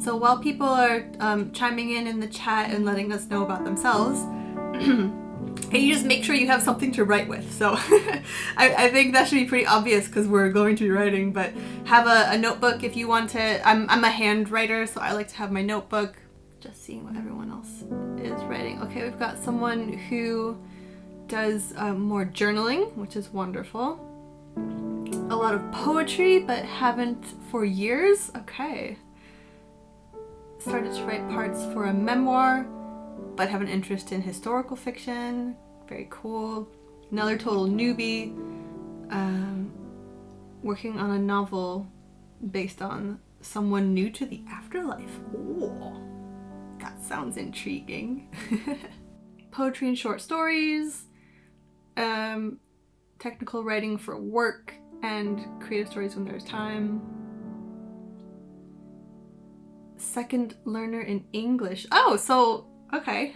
So while people are chiming in the chat and letting us know about themselves, and you just make sure you have something to write with. So I think that should be pretty obvious because we're going to be writing, but have a notebook if you want to. I'm a hand writer, so I like to have my notebook. Just seeing what everyone else is writing. Okay, we've got someone who does more journaling, which is wonderful. A lot of poetry, but haven't for years. Okay. Started to write parts for a memoir, but have an interest in historical fiction. Very cool. Another total newbie. Working on a novel based on someone new to the afterlife. Ooh, that sounds intriguing. Poetry and short stories. Technical writing for work and creative stories when there's time. Second learner in English. Oh, so okay.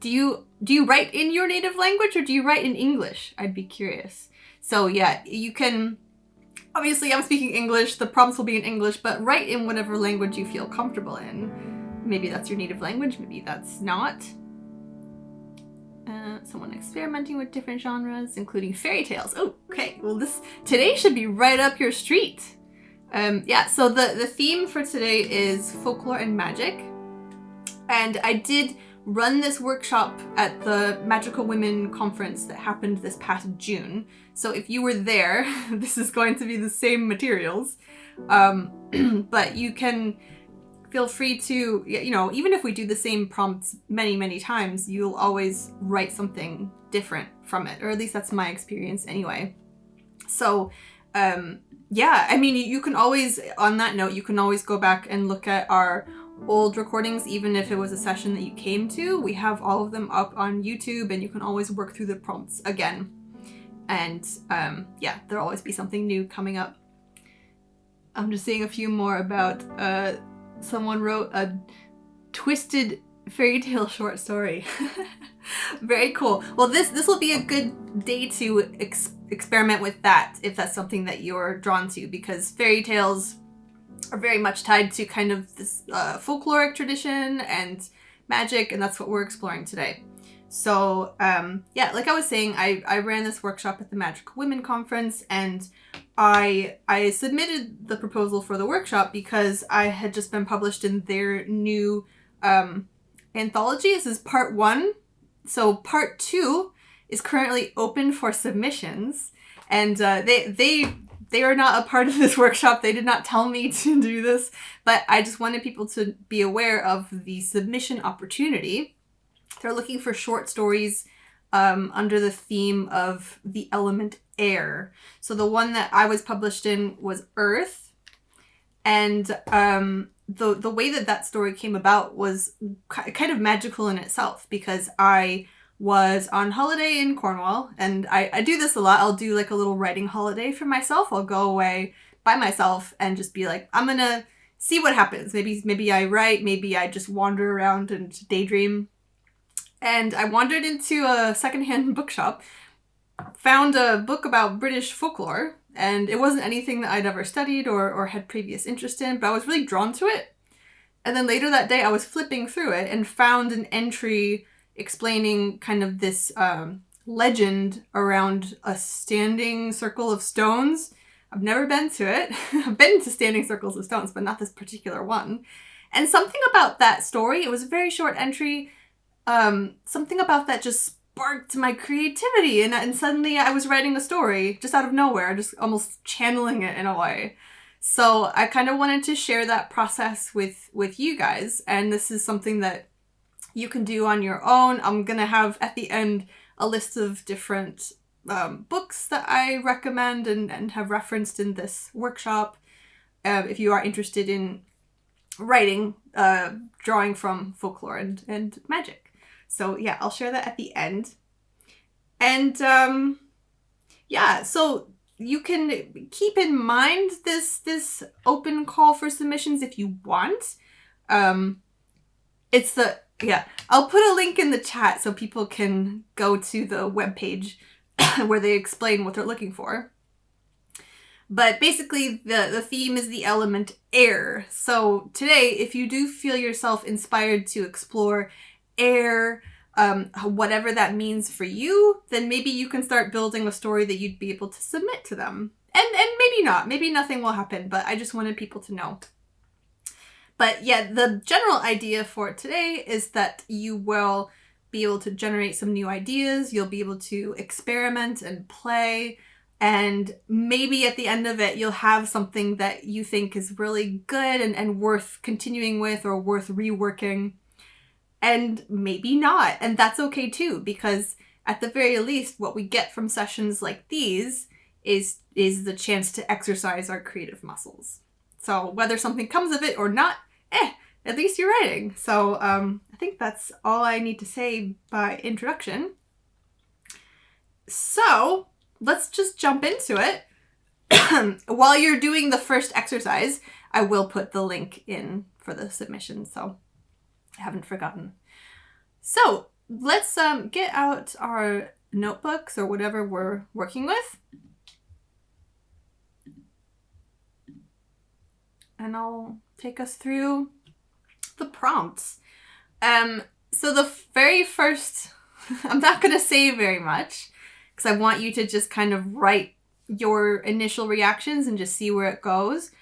Do you write in your native language or do you write in English? I'd be curious. So yeah, you can, obviously I'm speaking English, the prompts will be in English, but write in whatever language you feel comfortable in. Maybe that's your native language, maybe that's not. Someone experimenting with different genres, including fairy tales. Oh, okay. Well, today should be right up your street. Yeah, so the theme for today is folklore and magic. And I did run this workshop at the Magical Women conference that happened this past June. So if you were there, this is going to be the same materials. But you can feel free to, even if we do the same prompts many, many times, you'll always write something different from it. Or at least that's my experience anyway. So, yeah, I mean, you can always, on that note, you can always go back and look at our old recordings, even if it was a session that you came to. We have all of them up on YouTube, and you can always work through the prompts again. And yeah, there'll always be something new coming up. I'm just seeing a few more about, someone wrote a twisted fairy tale short story. Very cool. Well, this will be a good day to experiment with that, if that's something that you're drawn to, because fairy tales are very much tied to kind of this folkloric tradition and magic, and that's what we're exploring today. So yeah, like I was saying, I ran this workshop at the Magical Women conference, and I submitted the proposal for the workshop because I had just been published in their new anthology. This is part 1. So part 2 is currently open for submissions, and they are not a part of this workshop. They did not tell me to do this, but I just wanted people to be aware of the submission opportunity. They're looking for short stories under the theme of the element air. So the one that I was published in was Earth, and the way that story came about was kind of magical in itself, because I was on holiday in Cornwall, and I do this a lot. I'll do like a little writing holiday for myself. I'll go away by myself and just be like, I'm gonna see what happens. Maybe I write, maybe I just wander around and daydream. And I wandered into a secondhand bookshop, found a book about British folklore, and it wasn't anything that I'd ever studied or had previous interest in, but I was really drawn to it. And then later that day, I was flipping through it and found an entry explaining kind of this legend around a standing circle of stones. I've never been to it. I've been to standing circles of stones, but not this particular one. And something about that story, it was a very short entry, something about that just sparked my creativity, and suddenly I was writing a story just out of nowhere, just almost channeling it in a way. So I kind of wanted to share that process with you guys, and this is something that you can do on your own. I'm gonna have at the end a list of different books that I recommend and have referenced in this workshop, if you are interested in writing, drawing from folklore and magic. So yeah, I'll share that at the end. And yeah, so you can keep in mind this open call for submissions if you want. I'll put a link in the chat so people can go to the webpage where they explain what they're looking for. But basically, the theme is the element air. So today, if you do feel yourself inspired to explore air, whatever that means for you, then maybe you can start building a story that you'd be able to submit to them. And maybe not. Maybe nothing will happen, but I just wanted people to know. But yeah, the general idea for today is that you will be able to generate some new ideas. You'll be able to experiment and play. And maybe at the end of it, you'll have something that you think is really good and worth continuing with or worth reworking. And maybe not. And that's okay too, because at the very least, what we get from sessions like these is the chance to exercise our creative muscles. So whether something comes of it or not, at least you're writing. So I think that's all I need to say by introduction. So let's just jump into it. While you're doing the first exercise, I will put the link in for the submission, so I haven't forgotten. So let's get out our notebooks or whatever we're working with. And I'll take us through the prompts. So the very first, I'm not going to say very much because I want you to just kind of write your initial reactions and just see where it goes.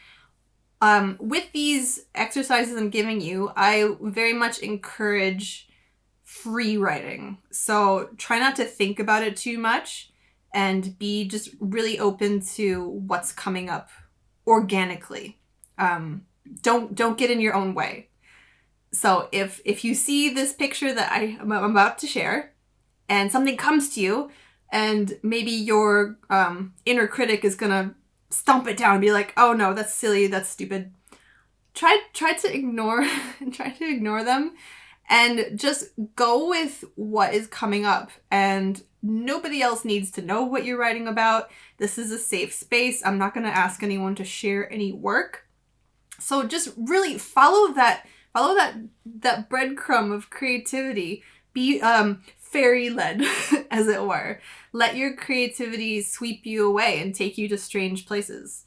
With these exercises I'm giving you, I very much encourage free writing. So try not to think about it too much and be just really open to what's coming up organically. Don't get in your own way. So if you see this picture that I'm about to share and something comes to you and maybe your inner critic is gonna stomp it down and be like, oh no, that's silly, that's stupid. Try to ignore them and just go with what is coming up. And nobody else needs to know what you're writing about. This is a safe space. I'm not gonna ask anyone to share any work. So just really follow that breadcrumb of creativity. Be fairy-led, as it were. Let your creativity sweep you away and take you to strange places.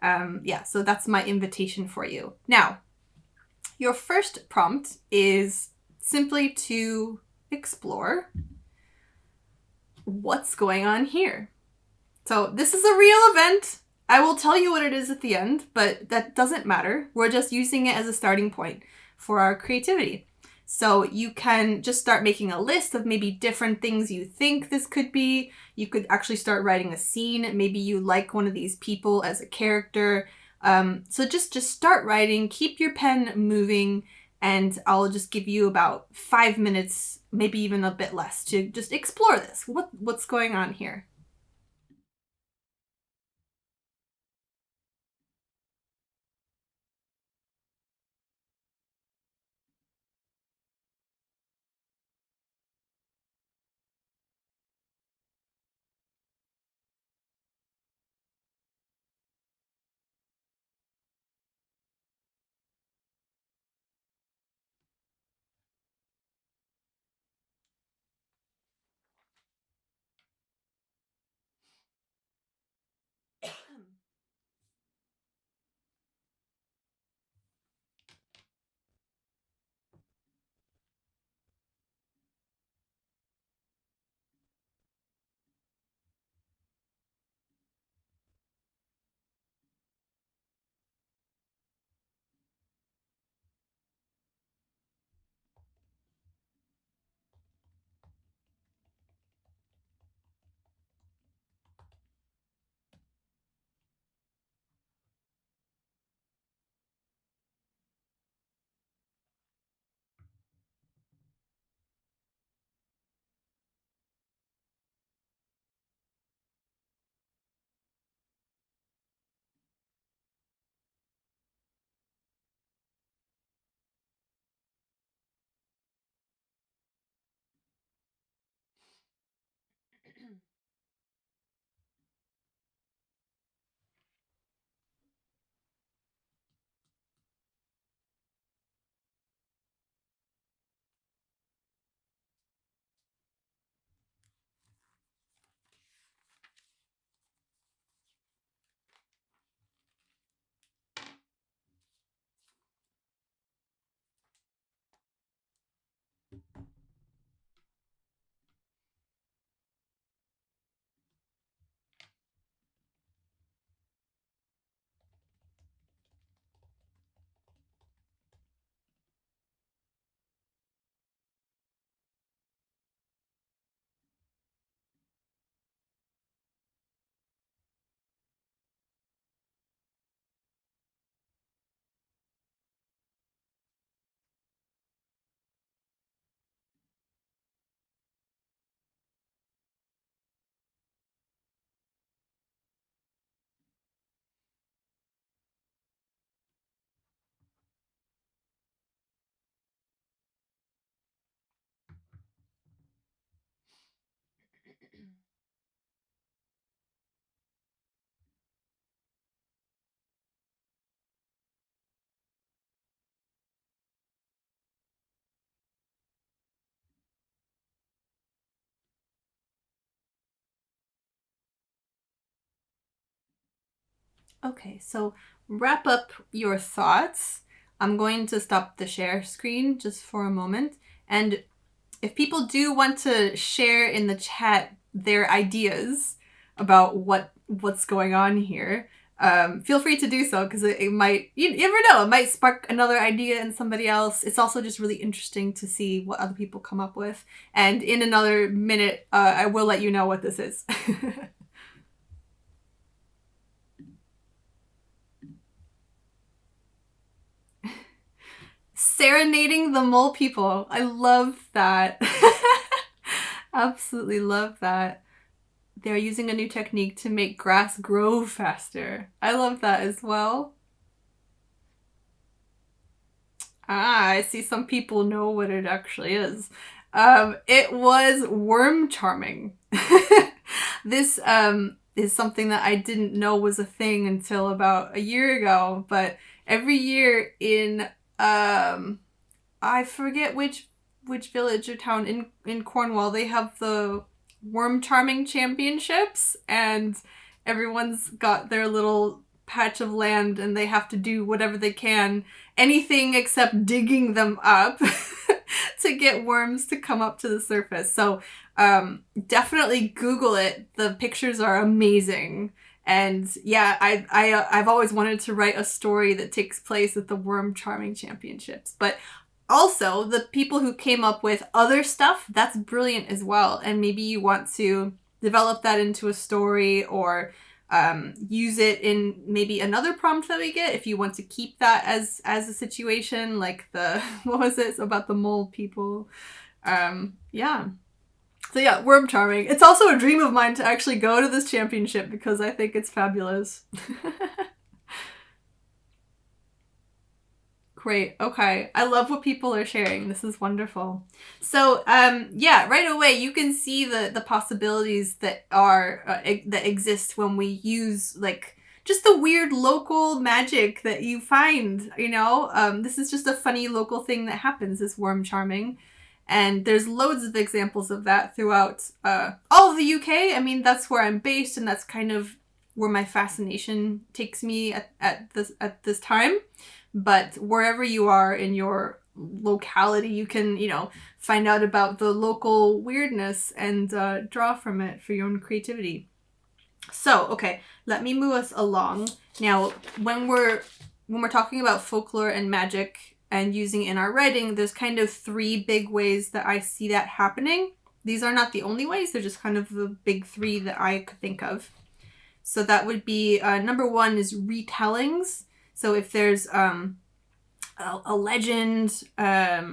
So that's my invitation for you. Now, your first prompt is simply to explore what's going on here. So this is a real event. I will tell you what it is at the end, but that doesn't matter. We're just using it as a starting point for our creativity. So you can just start making a list of maybe different things you think this could be. You could actually start writing a scene. Maybe you like one of these people as a character. So just start writing, keep your pen moving, and I'll just give you about 5 minutes, maybe even a bit less, to just explore this. What's going on here? Okay, so wrap up your thoughts. I'm going to stop the share screen just for a moment. And if people do want to share in the chat their ideas about what's going on here, feel free to do so, because it might, you never know, it might spark another idea in somebody else. It's also just really interesting to see what other people come up with. And in another minute, I will let you know what this is. Serenading the mole people. I love that. Absolutely love that. They're using a new technique to make grass grow faster. I love that as well. Ah, I see some people know what it actually is. It was worm charming. This is something that I didn't know was a thing until about a year ago, but every year in I forget which village or town in Cornwall, they have the worm charming championships, and everyone's got their little patch of land and they have to do whatever they can, anything except digging them up to get worms to come up to the surface. So definitely Google it. The pictures are amazing. And yeah, I've always wanted to write a story that takes place at the Worm Charming Championships. But also, the people who came up with other stuff, that's brilliant as well. And maybe you want to develop that into a story, or use it in maybe another prompt that we get if you want to keep that as a situation, like the, what was it about the mole people? Yeah. So yeah, worm charming. It's also a dream of mine to actually go to this championship because I think it's fabulous. Great. Okay. I love what people are sharing. This is wonderful. So, yeah, right away you can see the possibilities that are that exist when we use like just the weird local magic that you find. You know, this is just a funny local thing that happens. This worm charming, and there's loads of examples of that throughout all of the UK. I mean, that's where I'm based, and that's kind of where my fascination takes me at this time. But wherever you are in your locality, you can, find out about the local weirdness and draw from it for your own creativity. So, okay, let me move us along. Now, when we're talking about folklore and magic and using it in our writing, there's kind of three big ways that I see that happening. These are not the only ways, they're just kind of the big three that I could think of. So that would be, number one is retellings. So if there's a legend, a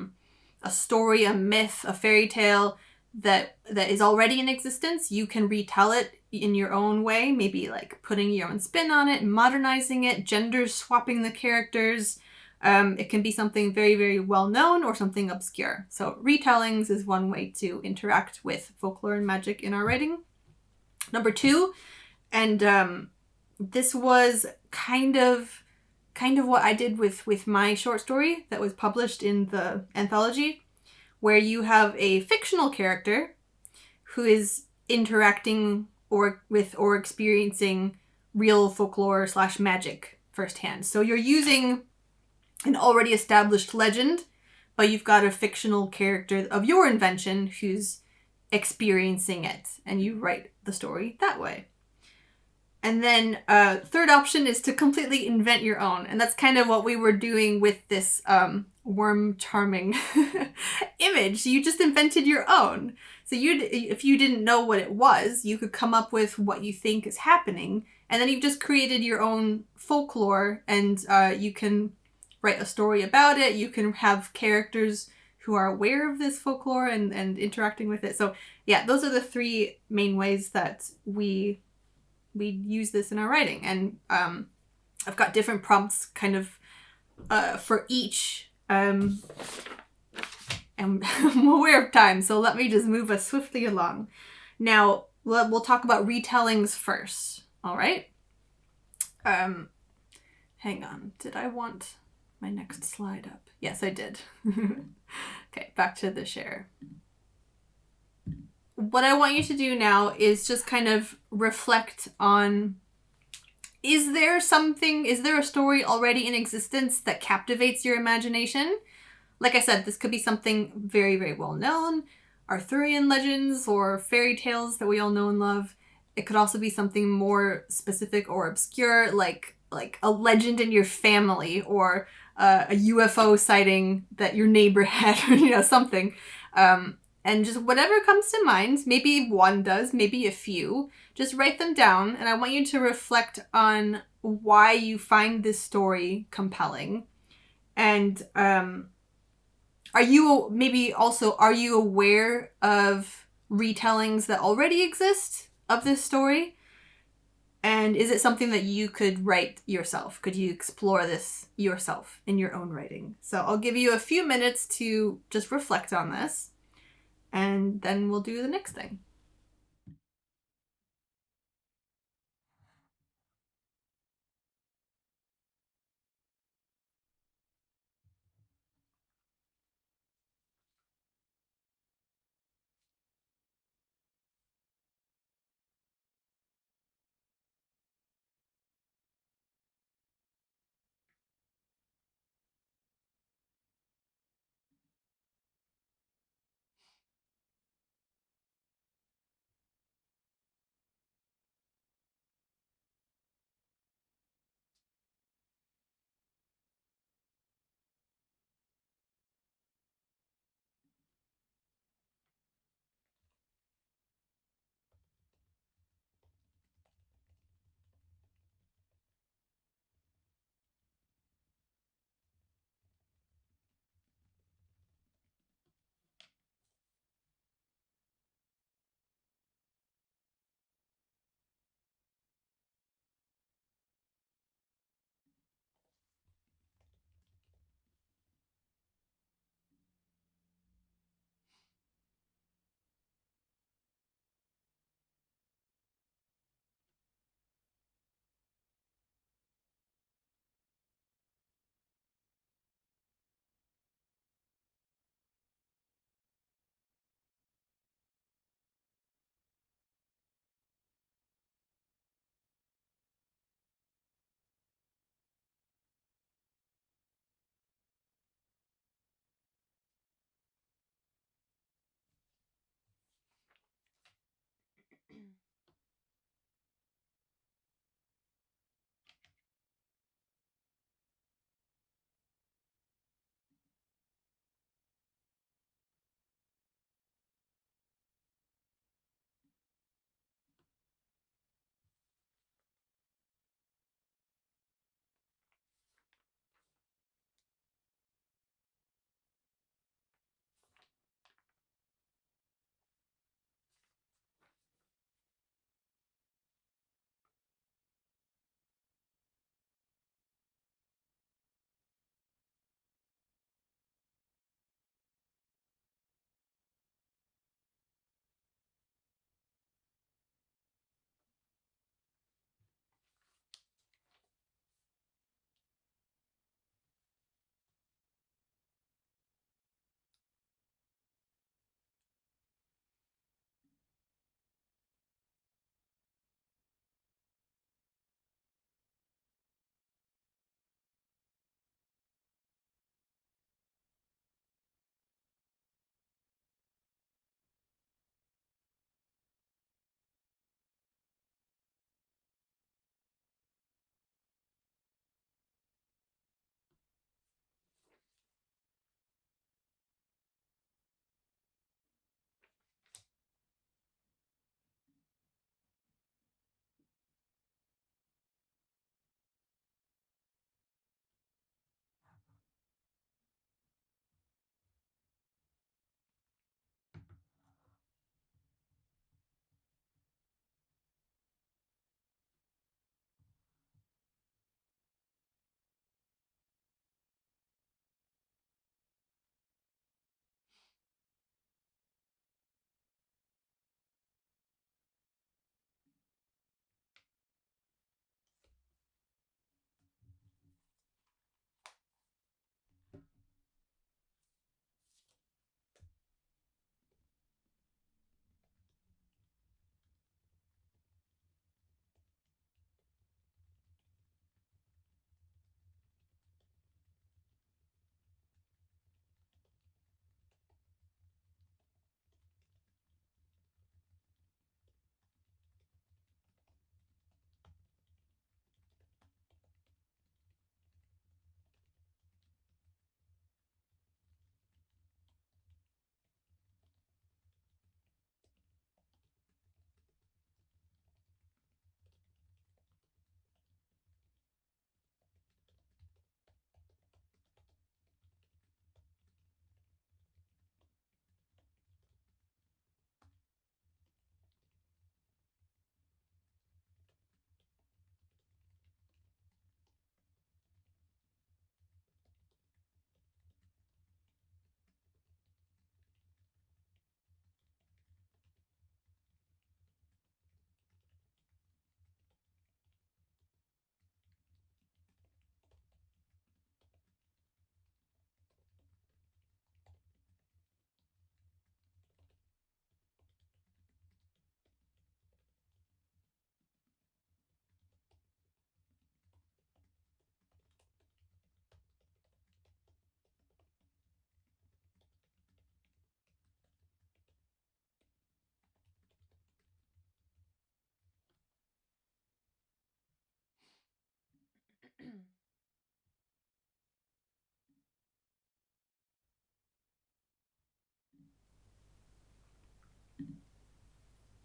story, a myth, a fairy tale that is already in existence, you can retell it in your own way, maybe like putting your own spin on it, modernizing it, gender swapping the characters. It can be something very, very well known or something obscure. So retellings is one way to interact with folklore and magic in our writing. Number two, and this was kind of what I did with my short story that was published in the anthology, where you have a fictional character who is interacting or experiencing real folklore / magic firsthand. So you're using an already established legend, but you've got a fictional character of your invention who's experiencing it, and you write the story that way. And then third option is to completely invent your own. And that's kind of what we were doing with this worm charming image. You just invented your own. So if you didn't know what it was, you could come up with what you think is happening. And then you've just created your own folklore, and you can write a story about it. You can have characters who are aware of this folklore and interacting with it. So yeah, those are the three main ways that we use this in our writing. And I've got different prompts kind of for each. And I'm aware of time, so let me just move us swiftly along. Now, we'll talk about retellings first, all right? Hang on, did I want my next slide up? Yes, I did. Okay, back to the share. What I want you to do now is just kind of reflect on is there a story already in existence that captivates your imagination? Like I said, this could be something very, very well known, Arthurian legends or fairy tales that we all know and love. It could also be something more specific or obscure, like a legend in your family or a UFO sighting that your neighbor had, or something. And just whatever comes to mind, maybe one does, maybe a few, just write them down. And I want you to reflect on why you find this story compelling. And are you aware of retellings that already exist of this story? And is it something that you could write yourself? Could you explore this yourself in your own writing? So I'll give you a few minutes to just reflect on this, and then we'll do the next thing.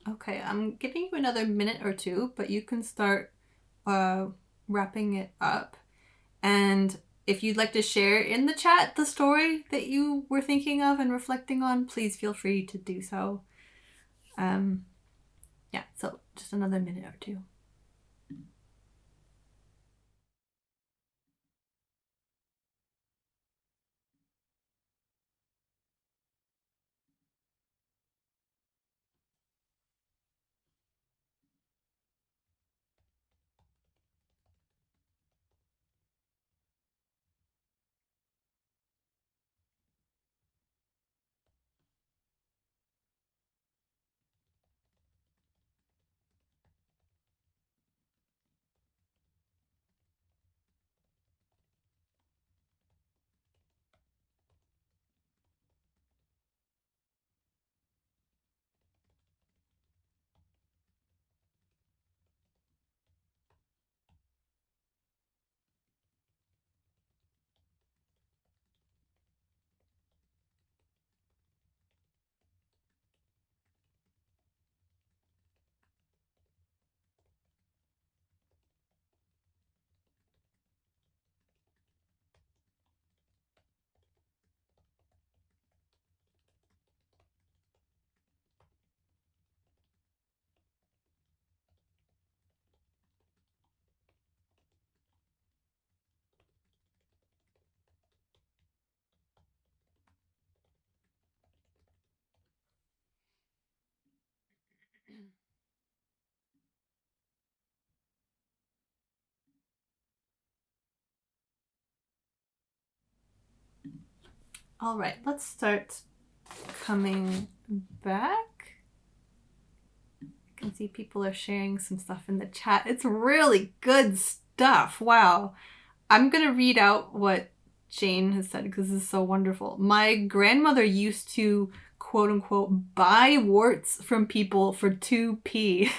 Okay, I'm giving you another minute or two, but you can start wrapping it up. And if you'd like to share in the chat the story that you were thinking of and reflecting on, please feel free to do so. Yeah, so just another minute or two. All right, let's start coming back. I can see people are sharing some stuff in the chat. It's really good stuff. Wow. I'm going to read out what Jane has said because this is so wonderful. My grandmother used to, quote unquote, buy warts from people for 2p.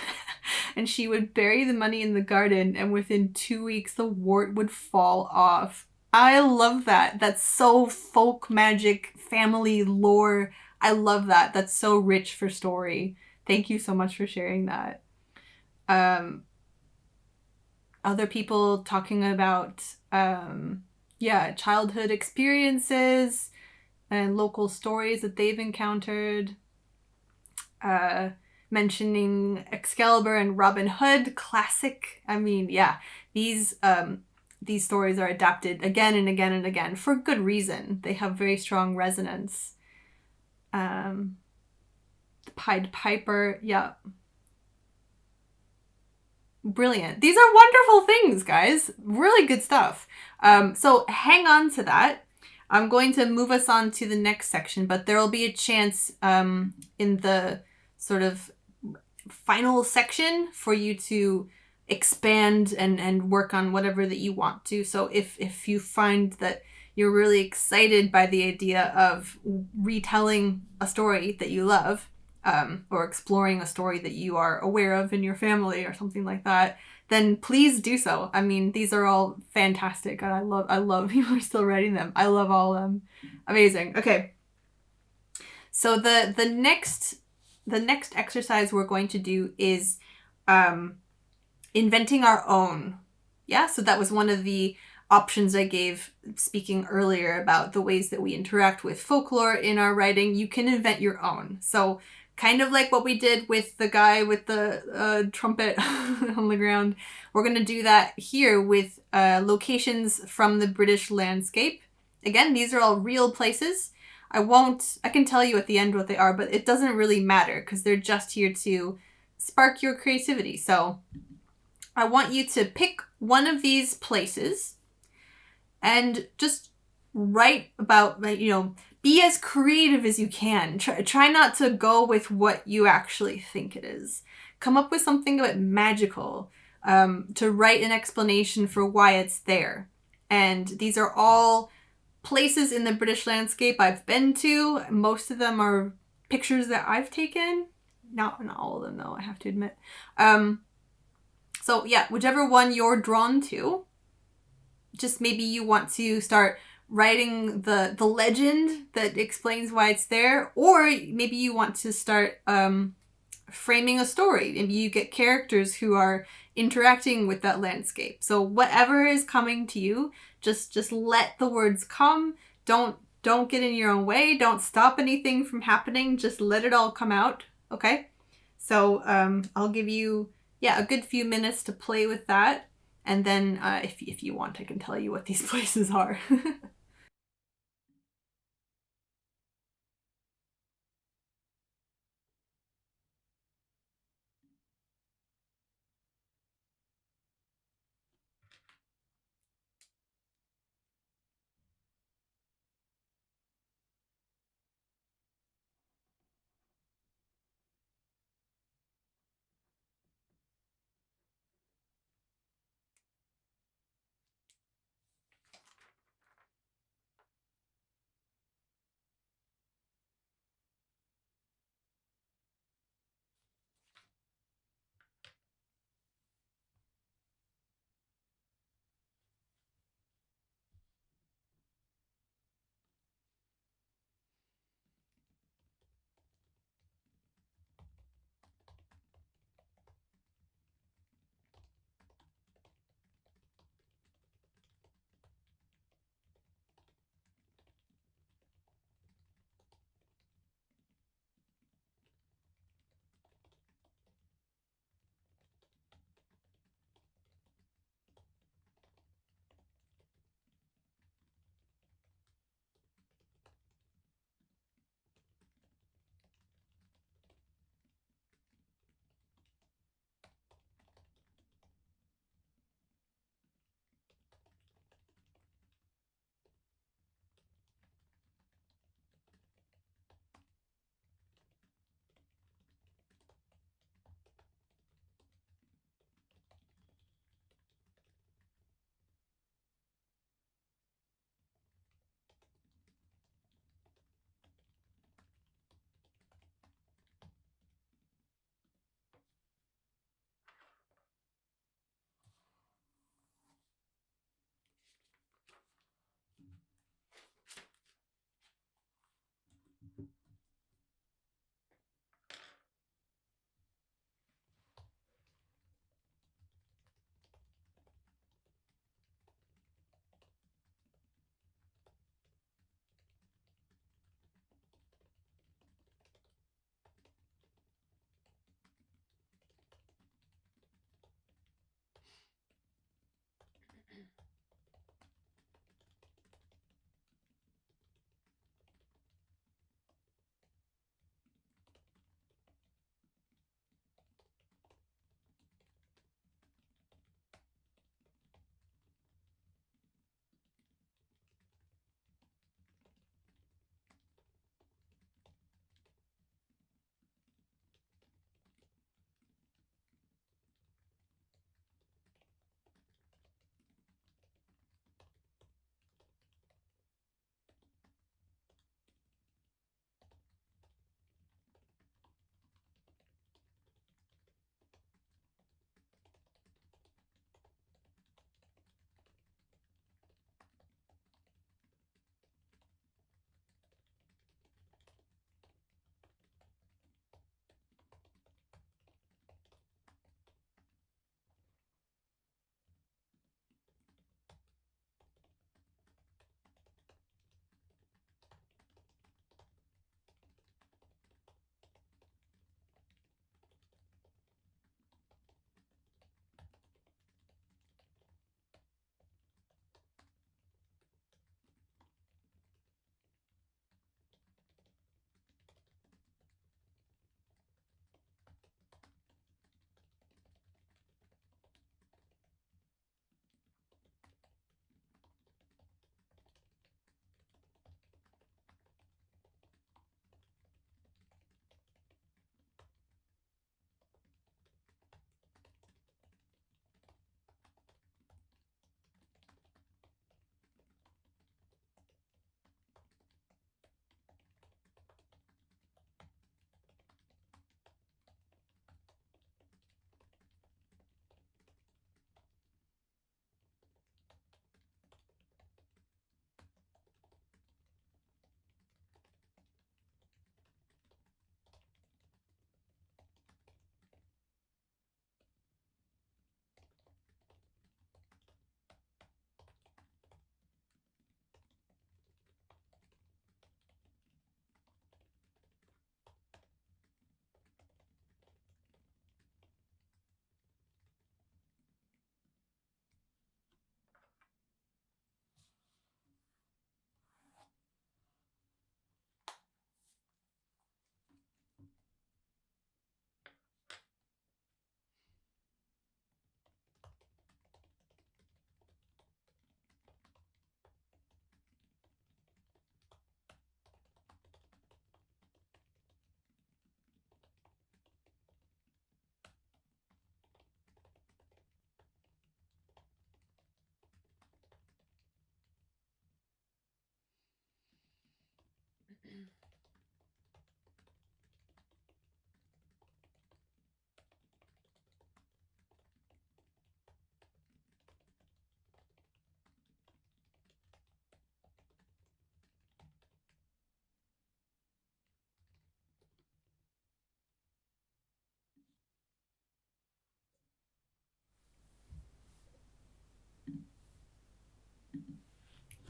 And she would bury the money in the garden, and within 2 weeks, the wart would fall off. I love that. That's so folk magic, family lore. I love that. That's so rich for story. Thank you so much for sharing that. Other people talking about, childhood experiences and local stories that they've encountered. Mentioning Excalibur and Robin Hood, classic. I mean, yeah, these stories are adapted again and again and again for good reason. They have very strong resonance. The Pied Piper, yeah. Brilliant. These are wonderful things, guys. Really good stuff. So hang on to that. I'm going to move us on to the next section, but there will be a chance in the sort of final section for you to expand and work on whatever that you want to. So if you find that you're really excited by the idea of retelling a story that you love, or exploring a story that you are aware of in your family or something like that, then please do so. I mean, these are all fantastic. I love people are still writing them. I love all of them. Amazing. Okay. So the next exercise we're going to do is inventing our own. Yeah, so that was one of the options I gave speaking earlier about the ways that we interact with folklore in our writing. You can invent your own. So kind of like what we did with the guy with the trumpet on the ground. We're going to do that here with locations from the British landscape. Again, these are all real places. I can tell you at the end what they are, but it doesn't really matter because they're just here to spark your creativity. So I want you to pick one of these places and just write about, be as creative as you can. Try not to go with what you actually think it is. Come up with something a bit magical, to write an explanation for why it's there. And these are all places in the British landscape I've been to. Most of them are pictures that I've taken. Not all of them, though, I have to admit. So yeah, whichever one you're drawn to, just maybe you want to start writing the legend that explains why it's there, or maybe you want to start framing a story. Maybe you get characters who are interacting with that landscape. So whatever is coming to you, just let the words come. Don't get in your own way. Don't stop anything from happening. Just let it all come out. Okay? So I'll give you, a good few minutes to play with that. And then if you want, I can tell you what these places are.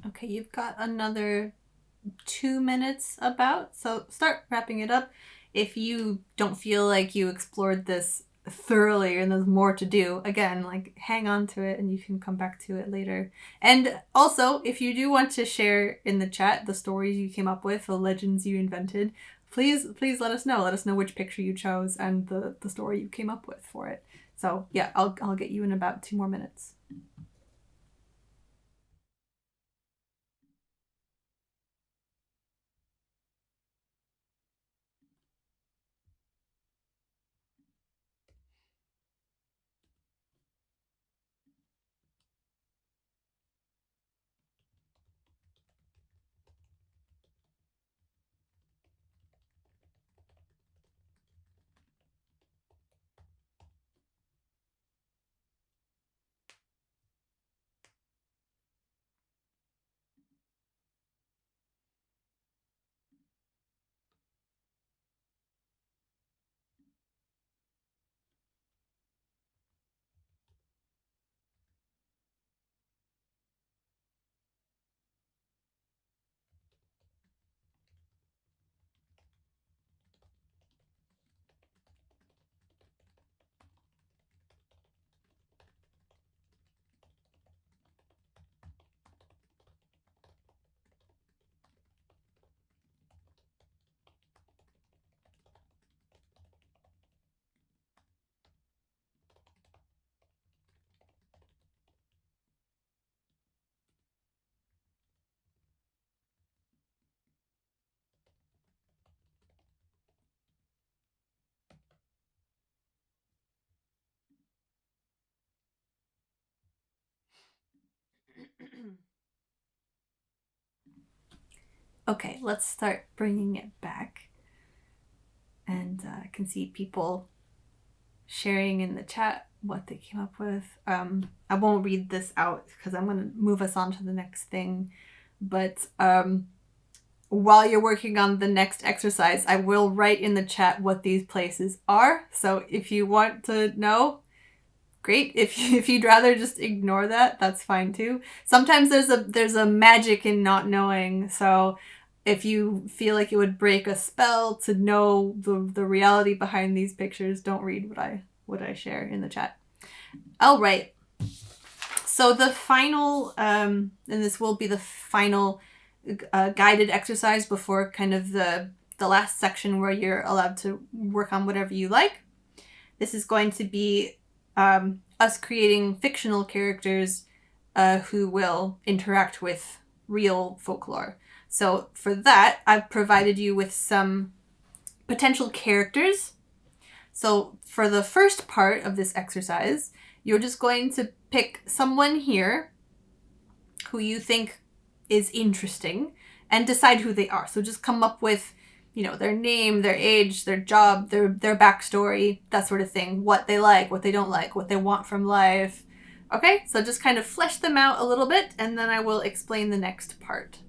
Okay, you've got another 2 minutes about, so start wrapping it up. If you don't feel like you explored this thoroughly and there's more to do, again, like hang on to it and you can come back to it later. And also, if you do want to share in the chat the stories you came up with, the legends you invented, please let us know. Let us know which picture you chose and the story you came up with for it. So yeah, I'll get you in about 2 more minutes. Okay, let's start bringing it back. And I can see people sharing in the chat what they came up with. I won't read this out because I'm going to move us on to the next thing. But while you're working on the next exercise, I will write in the chat what these places are. So if you want to know, great. If you'd rather just ignore that, that's fine too. Sometimes there's a magic in not knowing. So if you feel like it would break a spell to know the reality behind these pictures, don't read what I share in the chat. All right. So the final, and this will be the final guided exercise before kind of the last section where you're allowed to work on whatever you like. This is going to be us creating fictional characters who will interact with real folklore. So for that, I've provided you with some potential characters. So for the first part of this exercise, you're just going to pick someone here who you think is interesting and decide who they are. So just come up with, their name, their age, their job, their backstory, that sort of thing. What they like, what they don't like, what they want from life. Okay, so just kind of flesh them out a little bit, and then I will explain the next part.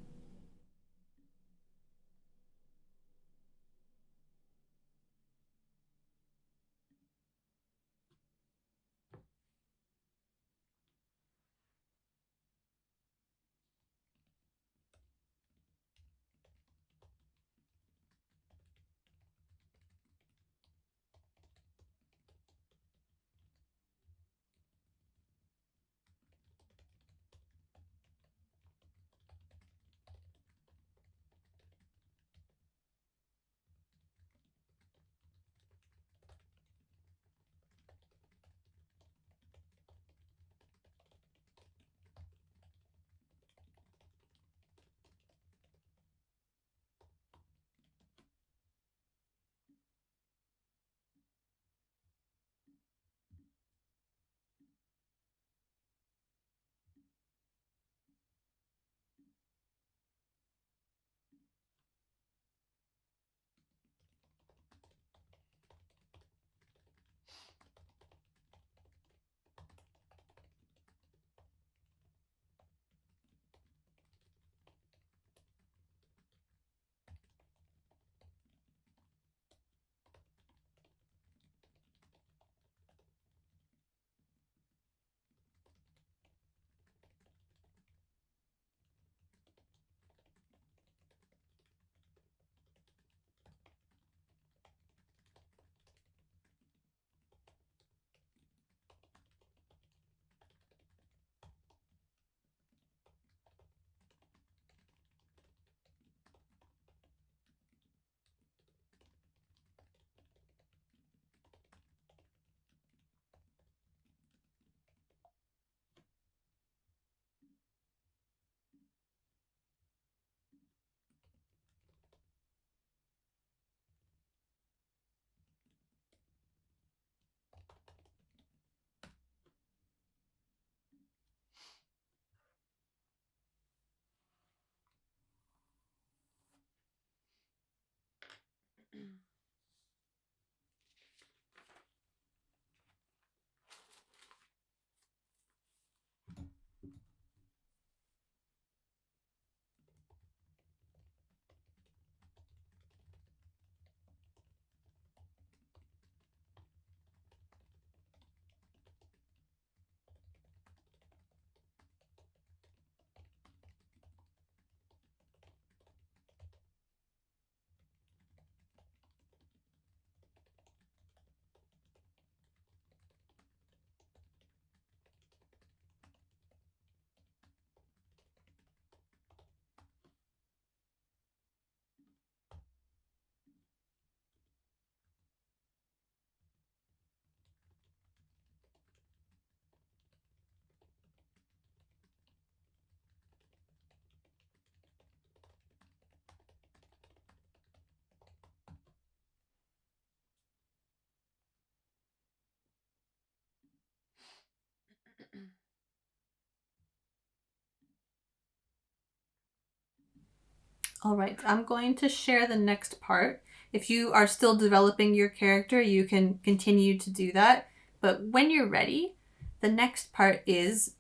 All right, I'm going to share the next part. If you are still developing your character, you can continue to do that. But when you're ready, the next part is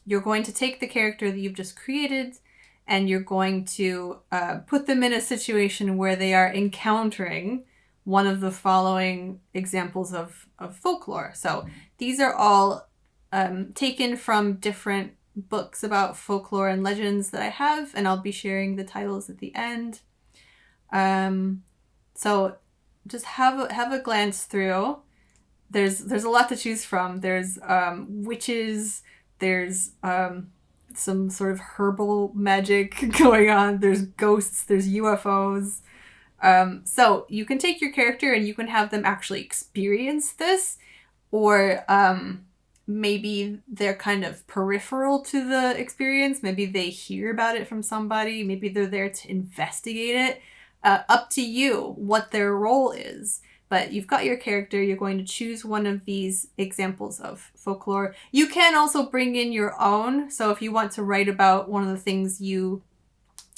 you're going to take the character that you've just created and you're going to put them in a situation where they are encountering one of the following examples of folklore. So these are all taken from different books about folklore and legends that I have, and I'll be sharing the titles at the end. So just have a glance through. There's a lot to choose from. There's witches. There's some sort of herbal magic going on. There's ghosts. There's UFOs. So you can take your character and you can have them actually experience this, or maybe they're kind of peripheral to the experience. Maybe they hear about it from somebody. Maybe they're there to investigate it. Up to you what their role is. But you've got your character. You're going to choose one of these examples of folklore. You can also bring in your own. So if you want to write about one of the things you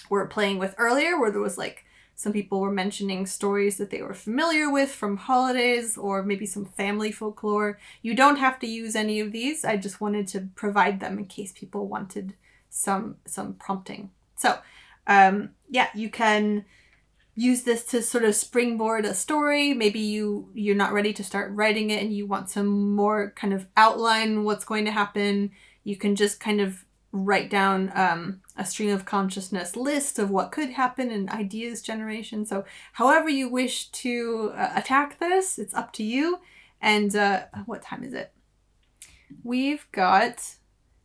were playing with earlier, where there was like some people were mentioning stories that they were familiar with from holidays or maybe some family folklore. You don't have to use any of these. I just wanted to provide them in case people wanted some prompting. So yeah, you can use this to sort of springboard a story. Maybe you're not ready to start writing it and you want some more kind of outline what's going to happen. You can just kind of write down a stream of consciousness list of what could happen and ideas generation. So however you wish to attack this, it's up to you. And what time is it? We've got,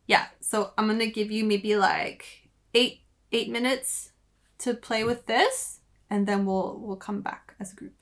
yeah, so I'm going to give you maybe like eight minutes to play with this, and then we'll come back as a group.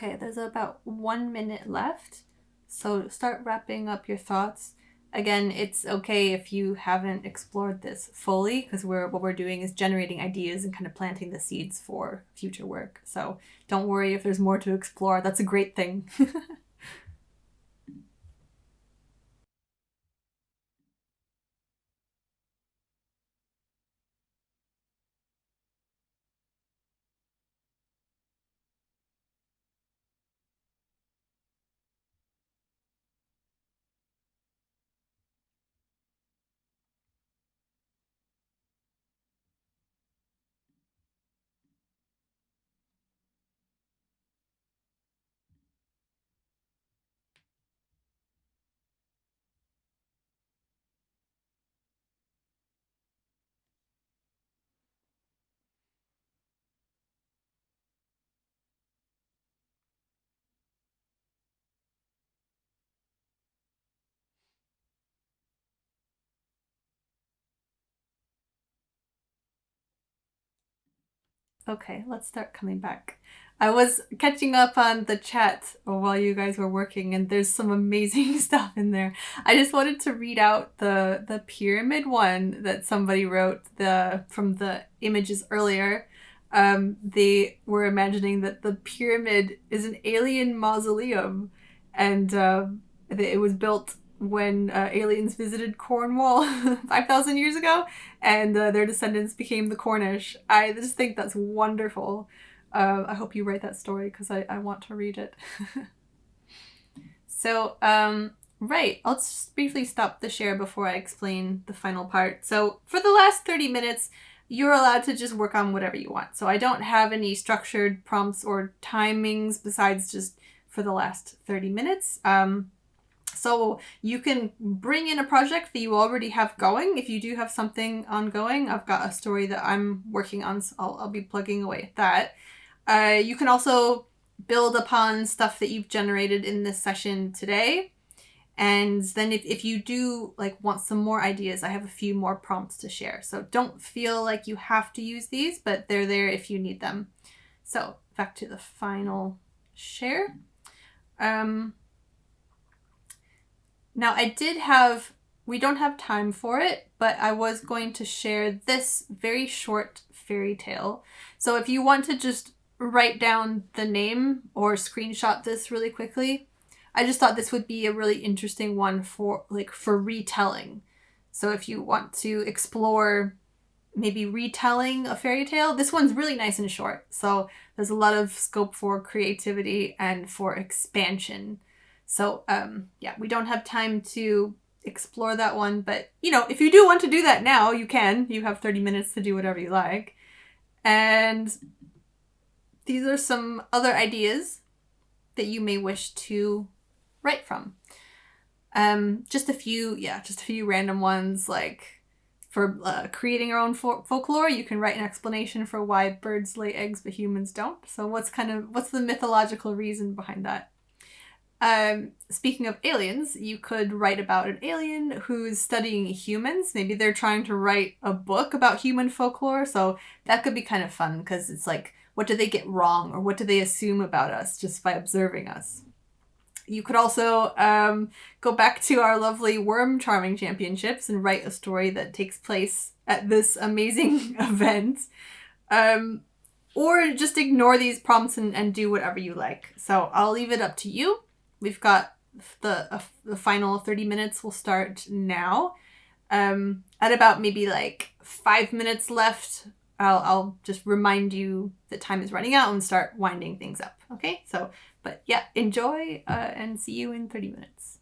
Okay, there's about 1 minute left. So start wrapping up your thoughts. Again, it's okay if you haven't explored this fully because what we're doing is generating ideas and kind of planting the seeds for future work. So don't worry if there's more to explore. That's a great thing. Okay, let's start coming back. I was catching up on the chat while you guys were working, and there's some amazing stuff in there. I just wanted to read out the pyramid one that somebody wrote from the images earlier. They were imagining that the pyramid is an alien mausoleum, and it was built when aliens visited Cornwall 5,000 years ago, and their descendants became the Cornish. I just think that's wonderful. I hope you write that story because I want to read it. So, right, I'll just briefly stop the share before I explain the final part. So, for the last 30 minutes, you're allowed to just work on whatever you want. So, I don't have any structured prompts or timings besides just for the last 30 minutes. So you can bring in a project that you already have going. If you do have something ongoing, I've got a story that I'm working on, so I'll be plugging away at that. You can also build upon stuff that you've generated in this session today. And then if you do want some more ideas, I have a few more prompts to share. So don't feel like you have to use these, but they're there if you need them. So back to the final share. Now we don't have time for it, but I was going to share this very short fairy tale. So if you want to just write down the name or screenshot this really quickly, I just thought this would be a really interesting one for retelling. So if you want to explore maybe retelling a fairy tale, this one's really nice and short. So there's a lot of scope for creativity and for expansion. So, yeah, we don't have time to explore that one, but, if you do want to do that now, you can. You have 30 minutes to do whatever you like. And these are some other ideas that you may wish to write from. Just a few random ones, like for creating your own folklore, you can write an explanation for why birds lay eggs but humans don't. So what's the mythological reason behind that? Speaking of aliens, you could write about an alien who's studying humans. Maybe they're trying to write a book about human folklore. So that could be kind of fun because it's like, what do they get wrong or what do they assume about us just by observing us? You could also go back to our lovely worm charming championships and write a story that takes place at this amazing event. Or just ignore these prompts and do whatever you like. So I'll leave it up to you. We've got the final 30 minutes will start now. At about maybe 5 minutes left, I'll just remind you that time is running out and start winding things up. Okay? So, but yeah, enjoy and see you in 30 minutes.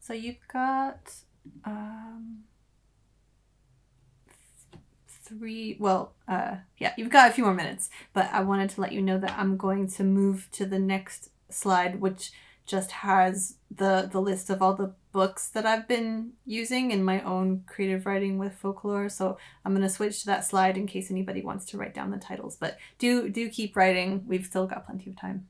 So you've got you've got a few more minutes, but I wanted to let you know that I'm going to move to the next slide, which just has the list of all the books that I've been using in my own creative writing with folklore. So I'm going to switch to that slide in case anybody wants to write down the titles, but do keep writing. We've still got plenty of time.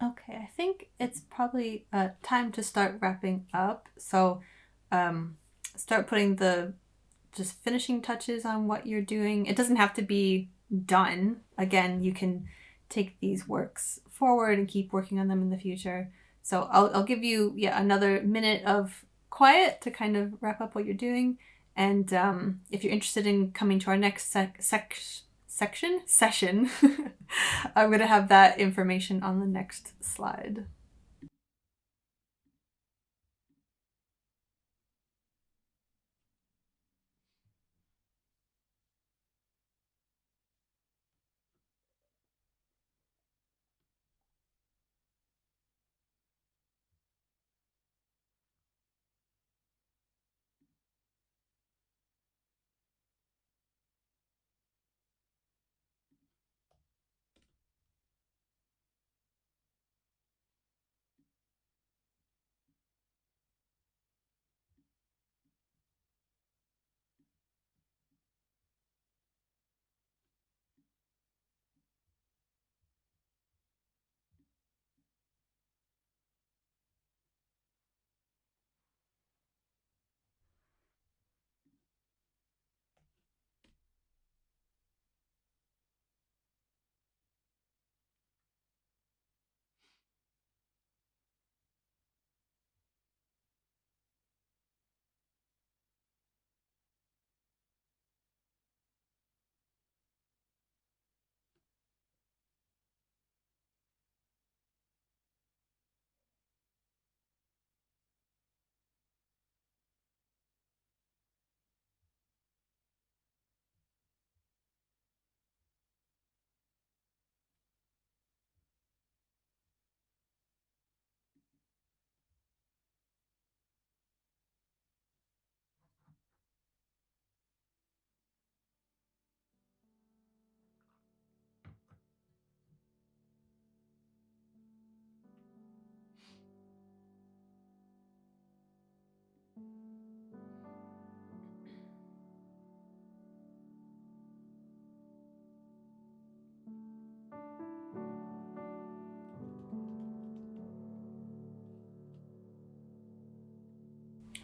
Okay, I think it's probably time to start wrapping up. So, start putting the just finishing touches on what you're doing. It doesn't have to be done. Again, you can take these works forward and keep working on them in the future. So I'll give you another minute of quiet to kind of wrap up what you're doing. And if you're interested in coming to our next session, I'm going to have that information on the next slide.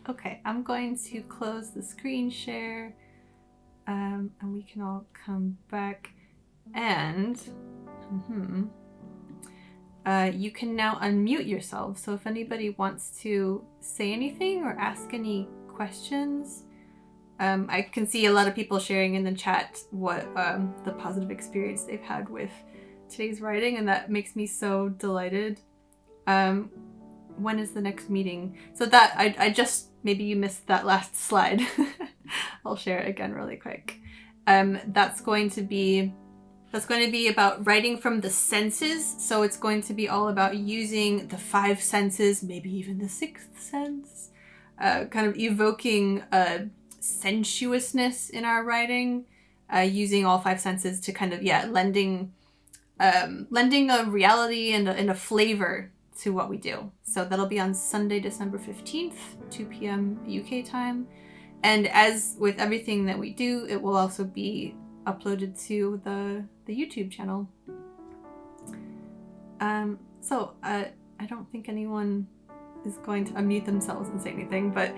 Okay, I'm going to close the screen share, and we can all come back, and you can now unmute yourself. So if anybody wants to say anything or ask any questions, I can see a lot of people sharing in the chat what the positive experience they've had with today's writing, and that makes me so delighted. When is the next meeting? So that I just, maybe you missed that last slide. I'll share it again really quick. That's going to be about writing from the senses. So it's going to be all about using the 5 senses, maybe even the 6th sense, kind of evoking sensuousness in our writing, using all 5 senses to kind of, lending a reality and a flavor to what we do. So that'll be on Sunday, December 15th, 2 p.m. UK time. And as with everything that we do, it will also be uploaded to the YouTube channel. So I don't think anyone is going to unmute themselves and say anything, but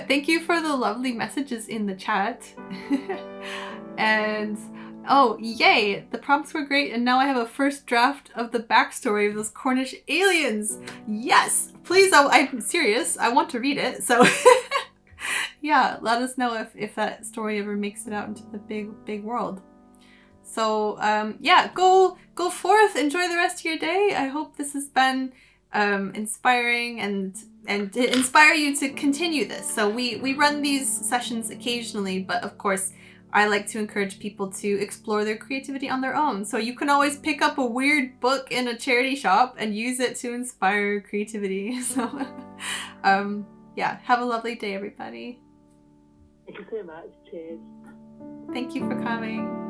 thank you for the lovely messages in the chat. And oh, yay! The prompts were great, and now I have a first draft of the backstory of those Cornish aliens. Yes! Please, I'm serious. I want to read it, so yeah, let us know if that story ever makes it out into the big world. So yeah, go forth, enjoy the rest of your day. I hope this has been inspiring and to inspire you to continue this. So we run these sessions occasionally, but of course I like to encourage people to explore their creativity on their own. So you can always pick up a weird book in a charity shop and use it to inspire creativity. So yeah, have a lovely day, everybody. Thank you so much. Cheers. Thank you for coming.